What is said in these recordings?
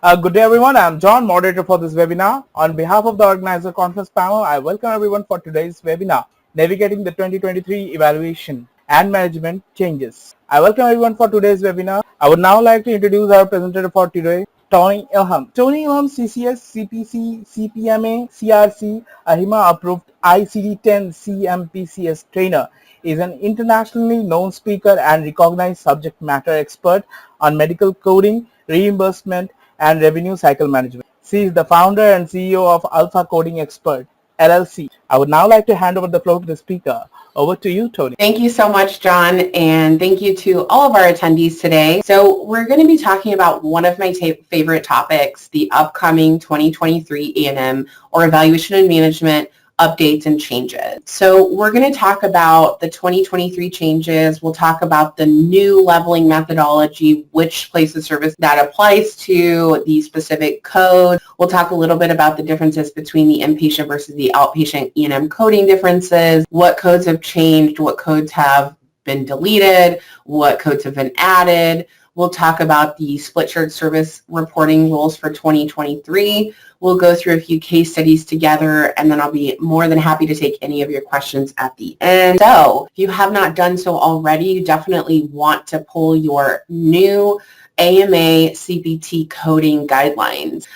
Good day everyone, I'm John, moderator for this webinar. On behalf of the organizer conference panel, I welcome everyone for today's webinar, Navigating the 2023 Evaluation and Management Changes. I welcome everyone for today's webinar. I would now like to introduce our presenter for today, Tony Ilham. Tony Ilham, CCS, CPC, CPMA, CRC, AHIMA approved ICD-10 CMPCS trainer, is an internationally known speaker and recognized subject matter expert on medical coding, reimbursement, and revenue cycle management. She is the founder and CEO of Alpha Coding Expert, LLC. I would now like to hand over the floor to the speaker. Over to you, Tony. Thank you so much, John, and thank you to all of our attendees today. So we're going to be talking about one of my favorite topics, the upcoming 2023 E&M or Evaluation and Management updates and changes. So we're going to talk about the 2023 changes. We'll talk about the new leveling methodology, which place of service that applies to the specific code. We'll talk a little bit about the differences between the inpatient versus the outpatient E&M coding differences, what codes have changed, what codes have been deleted, what codes have been added. We'll talk about the split shared service reporting rules for 2023. We'll go through a few case studies together, and then I'll be more than happy to take any of your questions at the end. So if you have not done so already, you definitely want to pull your new AMA CPT coding guidelines.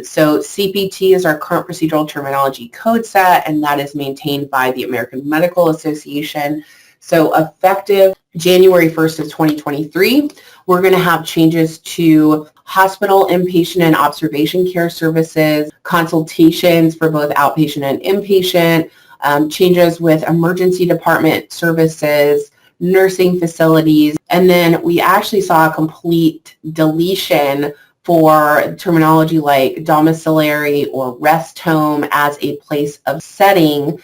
So CPT is our current procedural terminology code set, and that is maintained by the American Medical Association. So effective January 1st of 2023, we're going to have changes to hospital, inpatient, and observation care services, consultations for both outpatient and inpatient, changes with emergency department services, nursing facilities, and then we actually saw a complete deletion for terminology like domiciliary or rest home as a place of setting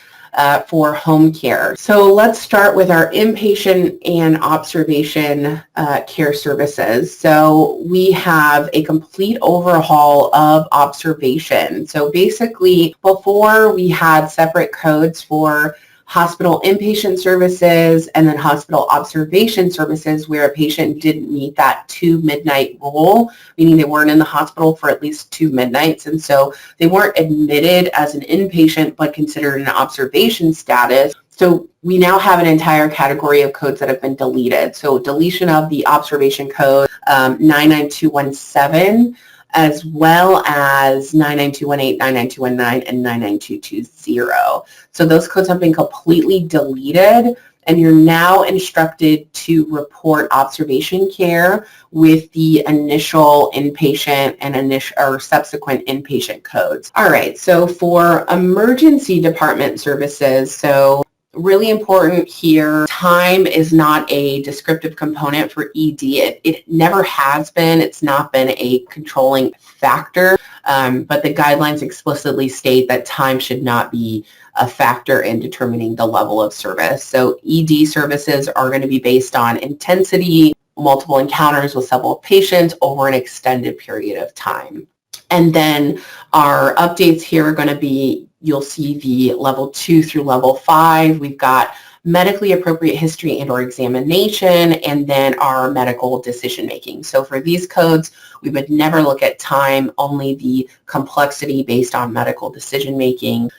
for home care. So let's start with our inpatient and observation care services. So we have a complete overhaul of observation. So basically, before we had separate codes for hospital inpatient services and then hospital observation services where a patient didn't meet that 2 midnight rule, meaning they weren't in the hospital for at least 2 midnights, and so they weren't admitted as an inpatient but considered an observation status. So we now have an entire category of codes that have been deleted. So deletion of the observation code 99217, as well as 99218, 99219, and 99220. So those codes have been completely deleted, and you're now instructed to report observation care with the initial inpatient and subsequent inpatient codes. All right, so for emergency department services, so really important here, time is not a descriptive component for ED. It never has been. It's not been a controlling factor, but the guidelines explicitly state that time should not be a factor in determining the level of service. So ED services are going to be based on intensity, multiple encounters with several patients over an extended period of time. And then our updates here are going to be, you'll see the level 2 through level 5. We've got medically appropriate history and or examination, and then our medical decision making. So for these codes, we would never look at time, only the complexity based on medical decision making.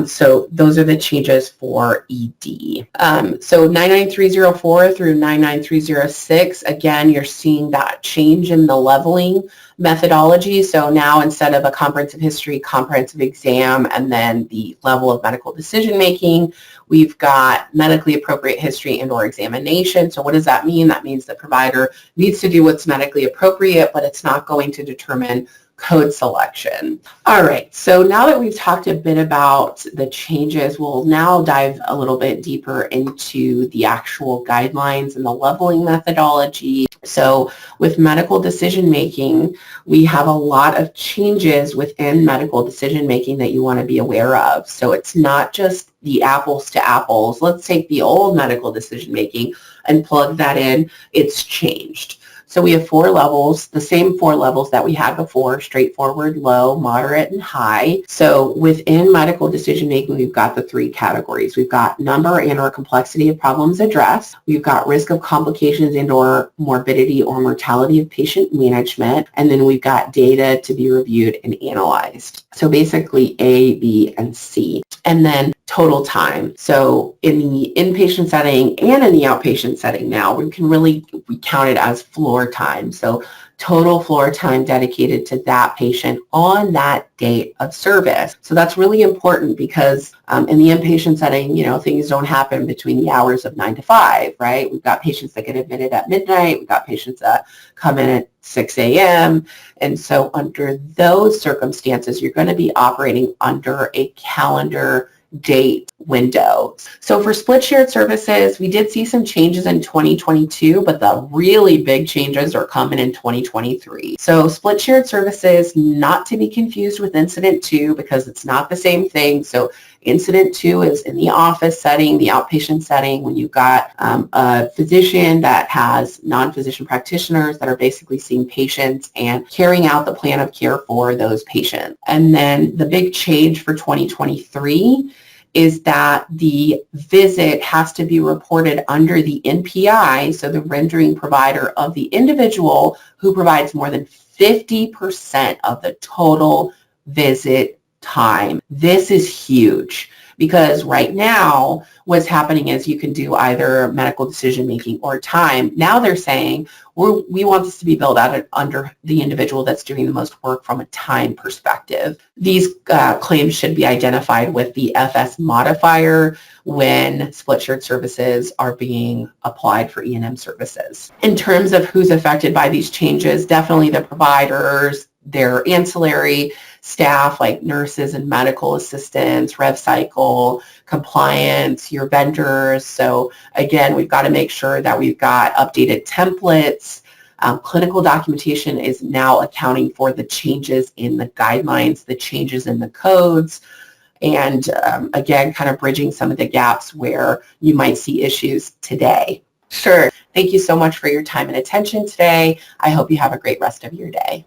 So those are the changes for ED. So 99304 through 99306, again, you're seeing that change in the leveling methodology. So now instead of a comprehensive history, comprehensive exam, and then the level of medical decision making, we've got medically appropriate history and or examination. So what does that mean? That means the provider needs to do what's medically appropriate, but it's not going to determine code selection. All right, so now that we've talked a bit about the changes, we'll now dive a little bit deeper into the actual guidelines and the leveling methodology. So with medical decision making, we have a lot of changes within medical decision making that you want to be aware of. So it's not just the apples to apples. Let's take the old medical decision making and plug that in. It's changed. So we have 4 levels, the same 4 levels that we had before: straightforward, low, moderate, and high. So within medical decision making, we've got the 3 categories. We've got number and or complexity of problems addressed. We've got risk of complications and or morbidity or mortality of patient management. And then we've got data to be reviewed and analyzed. So basically A, B, and C. And then total time. So in the inpatient setting and in the outpatient setting now, we count it as floor time. So total floor time dedicated to that patient on that date of service. So that's really important because in the inpatient setting, things don't happen between the hours of 9 to 5, right? We've got patients that get admitted at midnight. We've got patients that come in at 6 a.m. And so under those circumstances, you're going to be operating under a calendar date window. So for split shared services, we did see some changes in 2022, but the really big changes are coming in 2023. So split shared services, not to be confused with incident 2 because it's not the same thing. So incident 2 is in the office setting, the outpatient setting, when you've got a physician that has non-physician practitioners that are basically seeing patients and carrying out the plan of care for those patients. And then the big change for 2023 is that the visit has to be reported under the NPI, so the rendering provider of the individual who provides more than 50% of the total visit time. This is huge because right now what's happening is you can do either medical decision making or time. Now they're saying we want this to be billed out under the individual that's doing the most work from a time perspective. These claims should be identified with the FS modifier when split shared services are being applied for E&M services. In terms of who's affected by these changes, definitely the providers, their ancillary staff like nurses and medical assistants, rev cycle, compliance, your vendors. So again, we've got to make sure that we've got updated templates. Clinical documentation is now accounting for the changes in the guidelines, the changes in the codes, and again, kind of bridging some of the gaps where you might see issues today. Sure. Thank you so much for your time and attention today. I hope you have a great rest of your day.